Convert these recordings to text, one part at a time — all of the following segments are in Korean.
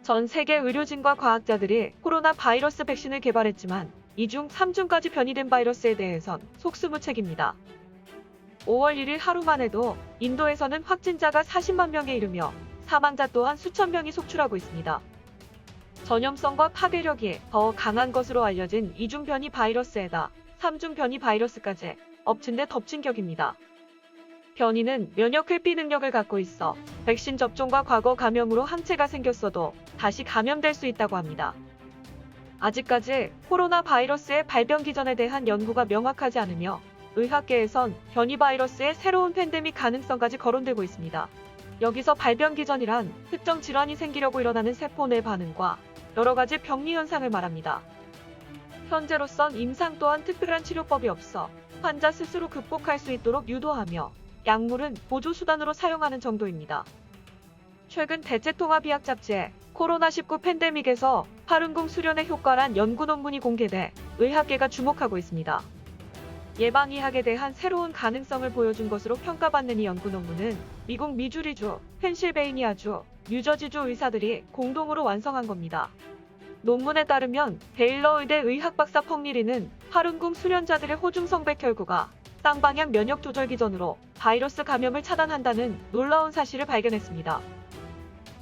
전 세계 의료진과 과학자들이 코로나 바이러스 백신을 개발했지만 이 중 3중까지 변이된 바이러스에 대해선 속수무책입니다. 5월 1일 하루만 해도 인도에서는 확진자가 40만 명에 이르며 사망자 또한 수천 명이 속출하고 있습니다. 전염성과 파괴력이 더 강한 것으로 알려진 2중 변이 바이러스에다 3중 변이 바이러스까지 엎친 데 덮친 격입니다. 변이는 면역 회피 능력을 갖고 있어 백신 접종과 과거 감염으로 항체가 생겼어도 다시 감염될 수 있다고 합니다. 아직까지 코로나 바이러스의 발병 기전에 대한 연구가 명확하지 않으며 의학계에선 변이 바이러스의 새로운 팬데믹 가능성까지 거론되고 있습니다. 여기서 발병 기전이란 특정 질환이 생기려고 일어나는 세포 내 반응과 여러 가지 병리 현상을 말합니다. 현재로선 임상 또한 특별한 치료법이 없어 환자 스스로 극복할 수 있도록 유도하며 약물은 보조수단으로 사용하는 정도입니다. 최근 대체통합의학 잡지에 코로나19 팬데믹에서 파룬궁 수련의 효과란 연구 논문이 공개돼 의학계가 주목하고 있습니다. 예방의학에 대한 새로운 가능성을 보여준 것으로 평가받는 이 연구 논문은 미국 미주리주, 펜실베이니아주, 뉴저지주 의사들이 공동으로 완성한 겁니다. 논문에 따르면 베일러 의대 의학박사 펑리리는 파룬궁 수련자들의 호중성백 혈구가 쌍방향 면역 조절 기전으로 바이러스 감염을 차단한다는 놀라운 사실을 발견했습니다.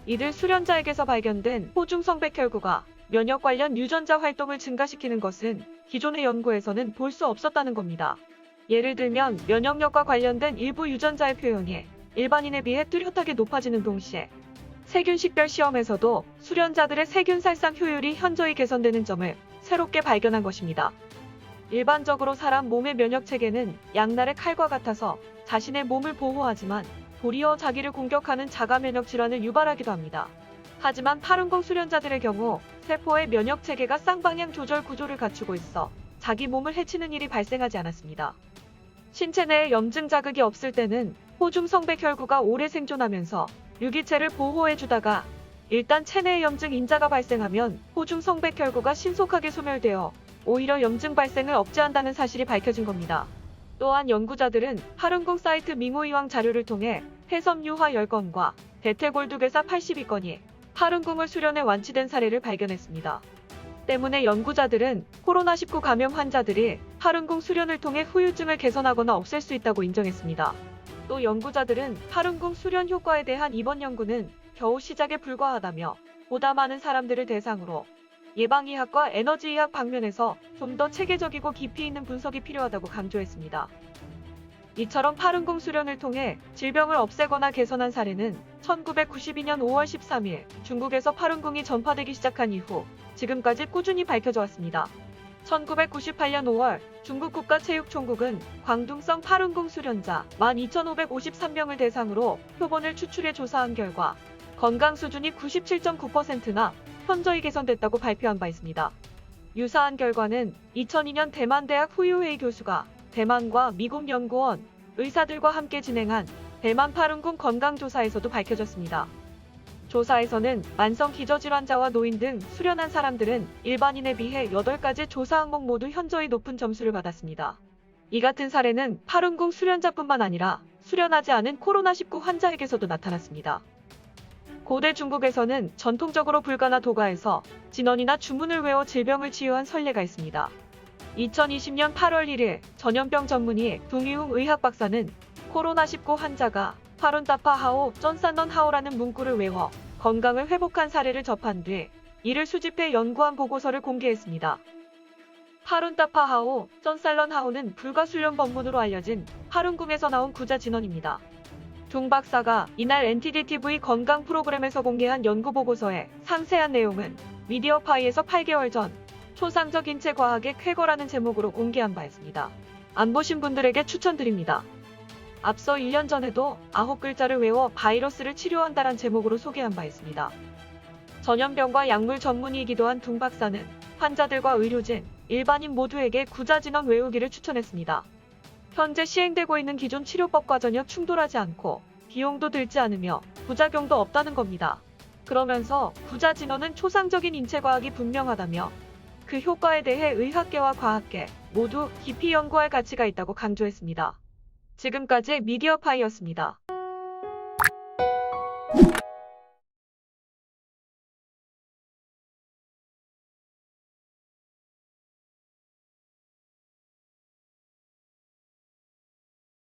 이들 수련자에게서 발견된 호중성백 혈구가 면역 관련 유전자 활동을 증가시키는 것은 기존의 연구에서는 볼 수 없었다는 겁니다. 예를 들면 면역력과 관련된 일부 유전자의 표현이 일반인에 비해 뚜렷하게 높아지는 동시에 세균 식별 시험에서도 수련자들의 세균 살상 효율이 현저히 개선되는 점을 새롭게 발견한 것입니다. 일반적으로 사람 몸의 면역 체계는 양날의 칼과 같아서 자신의 몸을 보호하지만 도리어 자기를 공격하는 자가 면역 질환을 유발하기도 합니다. 하지만 파룬궁 수련자들의 경우 세포의 면역 체계가 쌍방향 조절 구조를 갖추고 있어 자기 몸을 해치는 일이 발생하지 않았습니다. 신체 내에 염증 자극이 없을 때는 호중성백 혈구가 오래 생존하면서 유기체를 보호해주다가 일단 체내에 염증 인자가 발생하면 호중성백 혈구가 신속하게 소멸되어 오히려 염증 발생을 억제한다는 사실이 밝혀진 겁니다. 또한 연구자들은 파룬궁 사이트 밍오이왕 자료를 통해 폐섬유화 10건과 대퇴골두괴사 82건이 파룬궁을 수련해 완치된 사례를 발견했습니다. 때문에 연구자들은 코로나19 감염 환자들이 파룬궁 수련을 통해 후유증을 개선하거나 없앨 수 있다고 인정했습니다. 또 연구자들은 파룬궁 수련 효과에 대한 이번 연구는 겨우 시작에 불과하다며 보다 많은 사람들을 대상으로 예방의학과 에너지의학 방면에서 좀 더 체계적이고 깊이 있는 분석이 필요하다고 강조했습니다. 이처럼 파룬궁 수련을 통해 질병을 없애거나 개선한 사례는 1992년 5월 13일 중국에서 파룬궁이 전파되기 시작한 이후 지금까지 꾸준히 밝혀져 왔습니다. 1998년 5월 중국 국가체육총국은 광둥성 파룬궁 수련자 12,553명을 대상으로 표본을 추출해 조사한 결과 건강 수준이 97.9%나 현저히 개선됐다고 발표한 바 있습니다. 유사한 결과는 2002년 대만 대학 후유웨이 교수가 대만과 미국 연구원, 의사들과 함께 진행한 대만 파룬궁 건강조사에서도 밝혀졌습니다. 조사에서는 만성 기저질환자와 노인 등 수련한 사람들은 일반인에 비해 8가지 조사 항목 모두 현저히 높은 점수를 받았습니다. 이 같은 사례는 파룬궁 수련자뿐만 아니라 수련하지 않은 코로나19 환자에게서도 나타났습니다. 고대 중국에서는 전통적으로 불가나 도가에서 진언이나 주문을 외워 질병을 치유한 선례가 있습니다. 2020년 8월 1일 전염병 전문의 둥이웅 의학박사는 코로나19 환자가 파룬타파하오 쩐산넌하오라는 문구를 외워 건강을 회복한 사례를 접한 뒤 이를 수집해 연구한 보고서를 공개했습니다. 파룬타파하오 쩐살런하오는 불가수련 법문으로 알려진 파룬궁에서 나온 구자 진언입니다. 둥 박사가 이날 NTD-TV 건강 프로그램에서 공개한 연구 보고서의 상세한 내용은 미디어파이에서 8개월 전 초상적 인체 과학의 쾌거라는 제목으로 공개한 바 있습니다. 안 보신 분들에게 추천드립니다. 앞서 1년 전에도 9글자를 외워 바이러스를 치료한다란 제목으로 소개한 바 있습니다. 전염병과 약물 전문의이기도 한 둥 박사는 환자들과 의료진, 일반인 모두에게 구자 진언 외우기를 추천했습니다. 현재 시행되고 있는 기존 치료법과 전혀 충돌하지 않고 비용도 들지 않으며 부작용도 없다는 겁니다. 그러면서 구자 진언은 초상적인 인체과학이 분명하다며 그 효과에 대해 의학계와 과학계 모두 깊이 연구할 가치가 있다고 강조했습니다. 지금까지 미디어파이였습니다.